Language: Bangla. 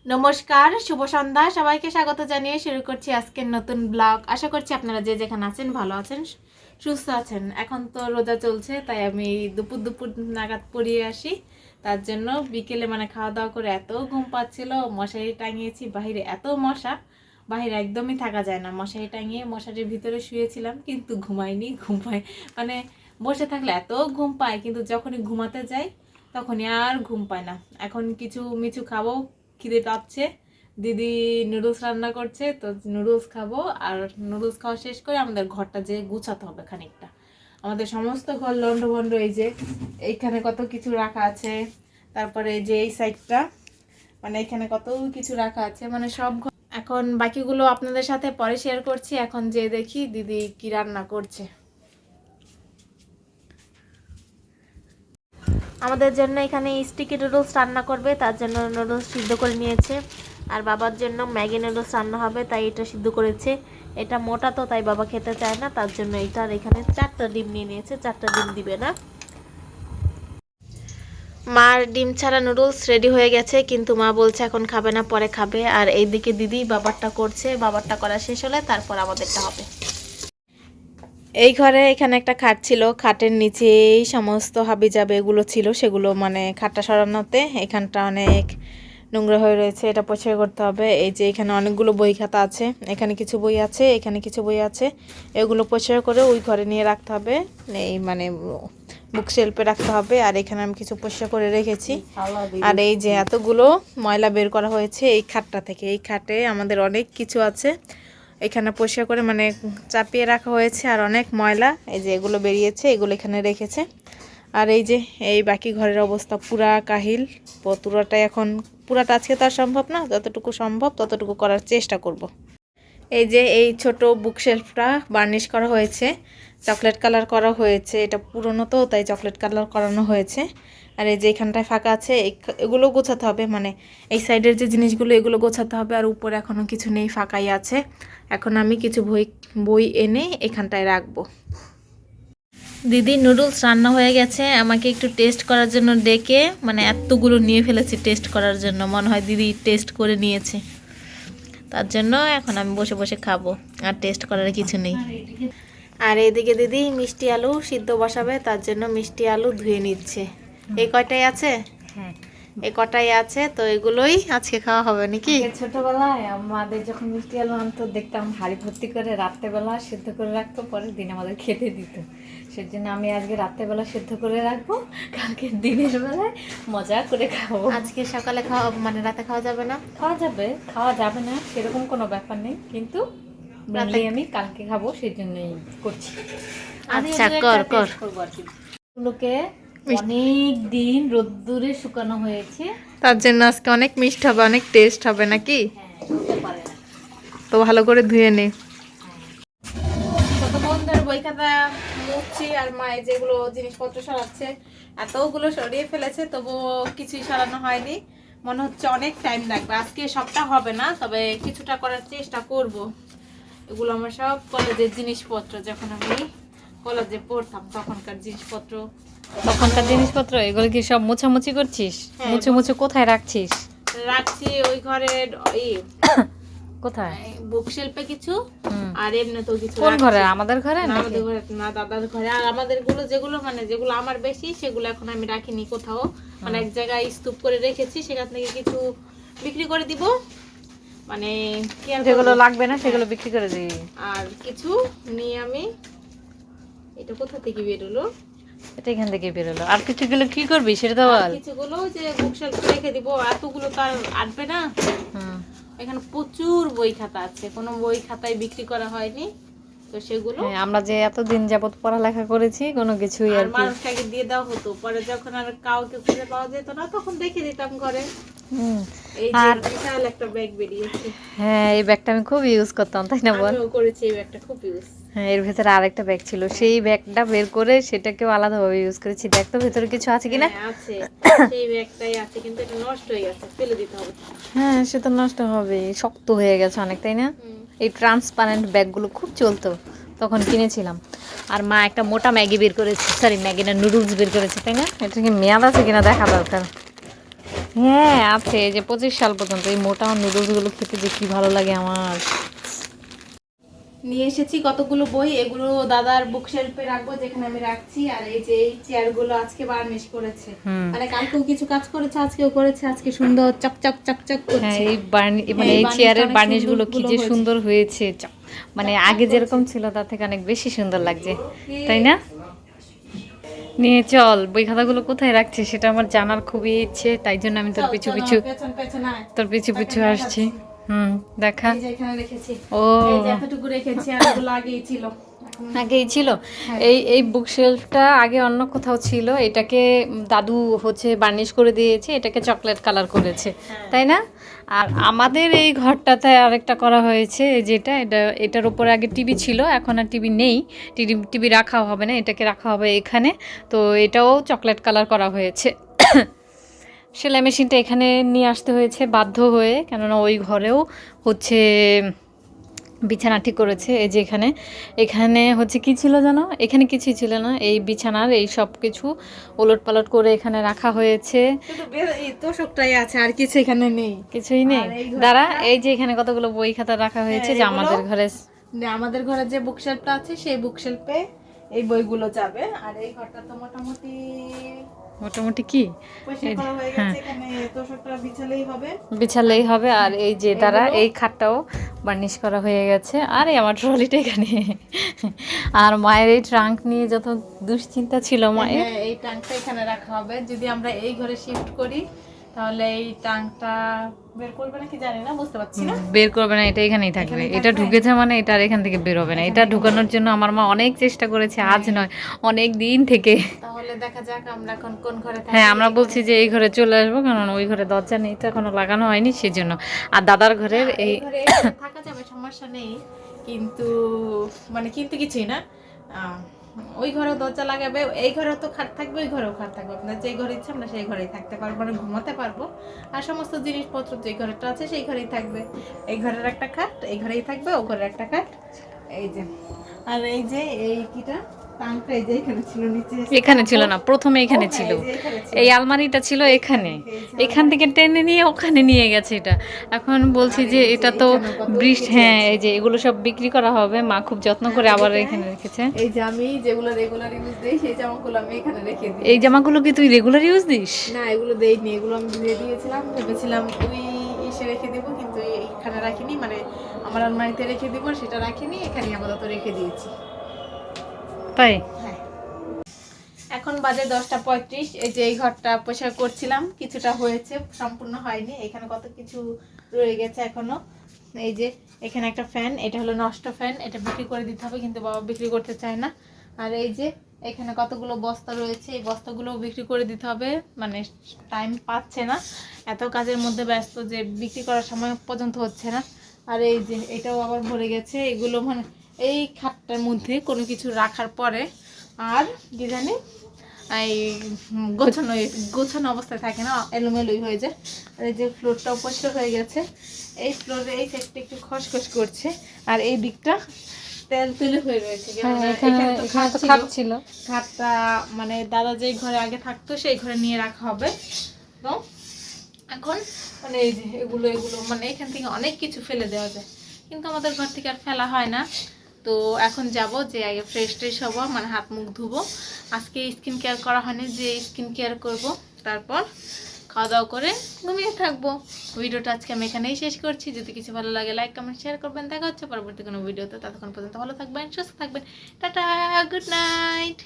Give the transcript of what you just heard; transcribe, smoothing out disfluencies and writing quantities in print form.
নমস্কার, শুভ সন্ধ্যা। সবাইকে স্বাগত জানিয়ে শুরু করছি আজকের নতুন ব্লগ। আশা করছি আপনারা যে যেখানে আছেন ভালো আছেন, সুস্থ আছেন। এখন তো রোজা চলছে, তাই আমি দুপুর দুপুর নাগাদ পড়িয়ে আসি। তার জন্য বিকেলে খাওয়া দাওয়া করে এত ঘুম পাচ্ছিল, মশারি টাঙিয়েছি। বাহিরে এত মশা, বাহিরে একদমই থাকা যায় না। মশারি টাঙিয়ে মশারির ভিতরে শুয়েছিলাম, কিন্তু ঘুমাইনি। মানে বসে থাকলে এত ঘুম পায়, কিন্তু যখনই ঘুমাতে যাই তখনই আর ঘুম পায় না। এখন কিছু মিছু খাবো, খিদে পাচ্ছে। দিদি নুডলস রান্না করছে, তো নুডলস খাবো। আর নুডলস খাওয়া শেষ করে আমাদের ঘরটা যে গুছাতে হবে খানিকটা। আমাদের সমস্ত ঘর লন্ডভন্ড। এই যে এইখানে কত কিছু রাখা আছে, তারপরে এই যে এই সাইডটা, এখানে কত কিছু রাখা আছে, সব ঘর। এখন বাকিগুলো আপনাদের সাথে পরে শেয়ার করছি। এখন যে দেখি দিদি কি রান্না করছে। আমাদের জন্য এখানে স্টিকি নুডলস রান্না করবে, তার জন্য নুডলস সিদ্ধ করে নিয়েছে। আর বাবার জন্য ম্যাগি নুডলস রান্না হবে, তাই এটা সিদ্ধ করেছে। এটা মোটা তো, তাই বাবা খেতে চায় না, তার জন্য এটার এখানে 4টা ডিম নিয়ে নিয়েছে। 4টা ডিম দিবে না। মার ডিম ছাড়া নুডলস রেডি হয়ে গেছে, কিন্তু মা বলছে এখন খাবে না, পরে খাবে। আর এইদিকে দিদি বাবারটা করছে, বাবারটা করা শেষ হলে তারপর আমাদেরটা হবে। এই ঘরে এখানে একটা খাট ছিল, খাটের নিচেই সমস্ত হাবিজাবি এগুলো ছিল, সেগুলো খাটটা সরানোতে এখানটা অনেক নোংরা হয়ে রয়েছে, এটা পরিষ্কার করতে হবে। এই যে এখানে অনেকগুলো বই খাতা আছে, এখানে কিছু বই আছে, এখানে কিছু বই আছে, এগুলো পরিষ্কার করে ওই ঘরে নিয়ে রাখতে হবে। এই বুক শেলফে রাখতে হবে। আর এখানে আমি কিছু পরিষ্কার করে রেখেছি। আর এই যে এতগুলো ময়লা বের করা হয়েছে এই খাটটা থেকে। এই খাটে আমাদের অনেক কিছু আছে, এখানে পরিষ্কার করে চাপিয়ে রাখা হয়েছে। আর অনেক ময়লা এই যে এগুলো বেরিয়েছে, এগুলো এখানে রেখেছে। আর এই যে এই বাকি ঘরের অবস্থা পুরা কাহিল। পুরাটা আজকে তো আর সম্ভব না, যতটুকু সম্ভব ততটুকু করার চেষ্টা করব। এই যে এই ছোট বুকশেলফটা বার্নিশ করা হয়েছে, চকলেট কালার করা হয়েছে। এটা পুরনো তো, তাই চকলেট কালার করানো হয়েছে। আর এই যে এখানটায় ফাঁকা আছে, এগুলো গোছাতে হবে। এই সাইডের যে জিনিসগুলো, এগুলো গোছাতে হবে। আর উপরে এখনও কিছু নেই, ফাঁকাই আছে। এখন আমি কিছু বই এনে এখানটায় রাখবো। দিদি নুডলস রান্না হয়ে গেছে, আমাকে একটু টেস্ট করার জন্য ডেকে এতগুলো নিয়ে ফেলেছি টেস্ট করার জন্য। মনে হয় দিদি টেস্ট করে নিয়েছে, তার জন্য এখন আমি বসে বসে খাবো, আর টেস্ট করার কিছু নেই। আর এদিকে দিদি মিষ্টি আলু সিদ্ধ বসাবে, তার জন্য মিষ্টি আলু ধুয়ে নিচ্ছে। এই কয়টাই আছে? হ্যাঁ, এই কটাই আছে, তো এগুলোই আজকে খাওয়া হবে নাকি? ছোটবেলায় আমাদের যখন মিষ্টি আলু আনতো, দেখতাম হাঁড়ি ভর্তি করে রাত্রেবেলা সিদ্ধ করে রাখতো, পরের দিন আমাদের খেতে দিত। সেজন্য আমি আজকে রাত্রেবেলা সিদ্ধ করে রাখবো, কালকে দিনের বেলায় মজা করে খাবো। আজকে সকালে খাওয়া রাতে খাওয়া যাবে না? খাওয়া যাবে না সেরকম কোনো ব্যাপার নেই, কিন্তু মেনলি আমি কালকে খাবো, সেই জন্যই করছি। আচ্ছা, কর করবো আর কি। এগুলোকে অনেক দিন রোদ্দুরে শুকানো হয়েছে, তার জন্য আজকে অনেক মিষ্টি হবে, অনেক টেস্ট হবে নাকি? হতে পারে না। তো ভালো করে ধুয়ে নে। কতক্ষণ ধরে বই খাতা মুছছি, আর মায়ের যেগুলো জিনিসপত্র সরাচ্ছে, এতগুলো সরিয়ে ফেলেছে, তবুও কিছুই সরানো হয়নি। মনে হচ্ছে অনেক টাইম লাগবে, আজকে সবটা হবে না, তবে কিছুটা করার চেষ্টা করব। এগুলো আমার সব কলেজের জিনিসপত্র, যখন আমি কলেজে পড়তাম তখনকার জিনিসপত্র এগুলো কি সব মোছামুছি করছিস? মুছে মুছে কোথায় রাখছিস? রাখছি ওই ঘরের কোথায়? বুকশেলফে কিছু, আর এমনিতেও কিছু। কোন ঘরে? আমাদের ঘরে না? আমাদের ঘরে না, দাদার ঘরে। আর আমাদের গুলো যেগুলো যেগুলো আমার বেশি, সেগুলো এখন আমি রাখিনি কোথাও, এক জায়গায় স্তূপ করে রেখেছি। সেখান থেকে কিছু বিক্রি করে দিব, যেগুলো লাগবে না সেগুলো বিক্রি করে দিই। আর কিছু নিয়ে আমি, এটা কোথা থেকে বেরোলো? এটা এখান থেকে বেরোলো। আর কিছুগুলো কি করবি সেটা তো বল। কিছুগুলো যে বুকশেলফে রেখে দিব, এতগুলো তো আর আটবে না। এখানে প্রচুর বই খাতা আছে, কোনো বই খাতায় বিক্রি করা হয়নি, তো সেগুলো আমরা যে এতদিন যাবত পড়ালেখা করেছি কোনো কিছুই আর কি মানুষটাকে দিয়ে দেওয়া হতো। পরে যখন আর কাউকে খুঁজে পাওয়া যেত না, তখন রেখে দিতাম ঘরে। এই যে বিশাল একটা ব্যাগ বেরিয়েছে। হ্যাঁ, এই ব্যাগটা আমি খুব ইউজ করতাম, তাই না বল? আমিও করেছি, এই ব্যাগটা খুব ইউজ। হ্যাঁ, এর ভেতরে আরেকটা ব্যাগ ছিল, সেই ব্যাগটা বের করে সেটাকেও আলাদাভাবে ইউজ করেছি। দেখ তো ভেতরে কিছু আছে কিনা। আছে, সেই ব্যাগটাই আছে, কিন্তু এটা নষ্ট হয়ে গেছে, ফেলে দিতে হবে। হ্যাঁ, সে তো নষ্ট হবে, শক্ত হয়ে গেছে অনেক, তাই না? এই ট্রান্সপারেন্ট ব্যাগগুলো খুব চলতো, তখন কিনেছিলাম। আর মা একটা মোটা ম্যাগি বের করেছে, সরি ম্যাগি না, নুডলস বের করেছে, তাই না? এটা কি মেয়াদ আছে কিনা দেখা দরকার। হ্যাঁ আছে, এই যে 25 সাল পর্যন্ত এই মোটা নুডলসগুলো খেতে যে কি ভালো লাগে আমার। নিয়ে এসেছি কতগুলো বই, এগুলো দাদার বুক শেলফে রাখবো যেখানে আমি রাখছি। আর এই যে এই চেয়ারগুলো আজকে বার্নিশ করেছে, মানে কালকেও কিছু কাজ করেছে, আজকেও করেছে। আজকে সুন্দর চকচক চকচক হ্যাঁ করছে। এই মানে এই চেয়ারের বার্নিশগুলো কি যে সুন্দর হয়েছে, মানে আগে যেরকম ছিল তার থেকে অনেক বেশি সুন্দর লাগছে, তাই না? নিয়ে চল, বই খাতাগুলো কোথায় রাখছিস সেটা আমার জানার খুবই ইচ্ছে, তাই জন্য আমি তোর পিছু পিছু আসছি। দেখা। এই যে এখানে রেখেছি, ও এই যে এতটুকু রেখেছি, আর এগুলো আগেই ছিল। আগেই ছিল। এই বুক শেলফটা আগে অন্য কোথাও ছিল, এটাকে দাদু হচ্ছে বার্নিশ করে দিয়েছে, এটাকে চকলেট কালার করেছে, তাই না? আর আমাদের এই ঘরটাতে আরেকটা করা হয়েছে, এটার উপরে আগে টিভি ছিল, এখন আর টিভি নেই, টিভি রাখা হবে না, এটাকে রাখা হবে এখানে। তো এটাও চকলেট কালার করা হয়েছে। সেলাই মেশিনটা এখানে নিয়ে আসতে হয়েছে বাধ্য হয়ে, কেননা ওই ঘরেও হচ্ছে বিছানা ঠিক করেছে। এই যে এখানে হচ্ছে কি ছিল জানো, এখানে কিছুই ছিল না, এই বিছানার এই সব কিছু ওলট পালট করে এখানে রাখা হয়েছে। তোষকটাই আছে, আর কিছু এখানে নেই, কিছুই নেই। দাঁড়া, এই যে এখানে কতগুলো বই খাতা রাখা হয়েছে, যে আমাদের ঘরে যে বুকশেলফটা আছে সেই বুকশেলফে এই বইগুলো যাবে। আর এই ঘরটা তো মোটামুটি কি বিছালেই হবে। আর এই যে দাঁড়া, এই খাটটাও বার্নিশ করা হয়ে গেছে। আর আমার ট্রলিটা এখানে। আর মায়ের এই ট্রাঙ্ক নিয়ে যত দুশ্চিন্তা ছিল মায়ের, এই ট্যাঙ্কটা এখানে রাখা হবে। যদি আমরা এই ঘরে শিফট করি তাহলে এই ট্যাঙ্কটা বের করবে নাকি জানি না, বুঝতে পারছি না। বের করবে না, এটা এখানেই থাকবে। এটা ঢুকেছে মানে এটা আর এখান থেকে বের হবে না। এটা ঢুকানোর জন্য আমার মা অনেক চেষ্টা করেছে, আজ নয় অনেক দিন থেকে। তাহলে দেখা যাক আমরা এখন কোন ঘরে থাকি। হ্যাঁ আমরা বলছি যে এই ঘরে চলে আসবো, কারণ ওই ঘরে দরজা নেই তো, এখনো লাগানো হয়নি সেজন্য। আর দাদার ঘরের এই থাকা যাবে, সমস্যা নেই, কিন্তু মানে কিন্তু কিছুই না। ওই ঘরেও দরজা লাগাবে, এই ঘরেও তো খাট থাকবে, ওই ঘরেও খাট থাকবে। আপনার যে ঘরে ইচ্ছা আমরা সেই ঘরেই থাকতে পারবো, মানে ঘুমাতে পারবো। আর সমস্ত জিনিসপত্র যে ঘরেটা আছে সেই ঘরেই থাকবে। এই ঘরের একটা খাট এই ঘরেই থাকবে, ও ঘরের একটা খাট এই যে। আর এই যে এই কিটা টাংটা এই যে এখানে ছিল, নিচে এখানে ছিল না, প্রথমে এখানে ছিল। এই আলমারিটা ছিল এখানে, এখান থেকে টেনে নিয়ে ওখানে নিয়ে গেছে এটা। এখন বলছি যে এটা তো বৃষ্টি, হ্যাঁ এই যে এগুলো সব বিক্রি করা হবে, মা খুব যত্ন করে আবার এখানে রেখেছে। এই যে আমি যেগুলো রেগুলার ইউজ দেই সেই জামাগুলো আমি এখানে রেখে দিই। এই জামাগুলো কি তুই রেগুলার ইউজ দিস? না, এগুলো দেইনি, এগুলো আমি ধুয়ে দিয়েছিলাম, ভেবেছিলাম ওই এসে রেখে দেবো, কিন্তু এখানে রাখিনি, মানে আমার আলমারিতে রেখে দেবো, সেটা রাখিনি, এখানে আপাতত রেখে দিয়েছি। তাই হ্যাঁ, এখন বাজে 10:35। এই যে এই ঘরটা পরিষ্কার করছিলাম, কিছুটা হয়েছে, সম্পূর্ণ হয়নি, এখানে কত কিছু রয়ে গেছে এখনো। এই যে এখানে একটা ফ্যান, এটা হলো নষ্ট ফ্যান, এটা বিক্রি করে দিতে হবে, কিন্তু বাবা বিক্রি করতে চায় না। আর এই যে এখানে কতগুলো বস্তা রয়েছে, এই বস্তাগুলো বিক্রি করে দিতে হবে, মানে টাইম পাচ্ছে না, এত কাজের মধ্যে ব্যস্ত যে বিক্রি করার সময় পর্যন্ত হচ্ছে না। আর এই যে এটাও আবার ভরে গেছে, এগুলো মানে এই খাটটার মধ্যে কোনো কিছু রাখার পরে আর কি জানি এই গোছানো অবস্থায় থাকে না, এলোমেলোই হয়ে যায়। আর এই যে ফ্লোরটাও পরিষ্কার হয়ে গেছে, এই ফ্লোরে এই সাইডটা একটু খসখস করছে, আর এই দিকটা তেলে হয়ে রয়েছে। খাটটা মানে দাদা যে ঘরে আগে থাকতো সেই ঘরে নিয়ে রাখা হবে। তো এখন মানে এই যে এগুলো মানে এখান থেকে অনেক কিছু ফেলে দেওয়া যায়, কিন্তু আমাদের ঘর থেকে আর ফেলা হয় না। তো এখন যাব যে আগে ফ্রেশ ট্রেশ হবো, মানে হাত মুখ ধুবো। আজকে স্কিন কেয়ার করা হয়নি, যে স্কিন কেয়ার করবো, তারপর খাওয়া দাওয়া করে ঘুমিয়ে থাকবো। ভিডিওটা আজকে আমি এখানেই শেষ করছি। যদি কিছু ভালো লাগে লাইক কমেন্ট শেয়ার করবেন। দেখা হচ্ছে পরবর্তী কোনো ভিডিওতে, ততক্ষণ পর্যন্ত ভালো থাকবেন, সুস্থ থাকবেন। Tata, good night.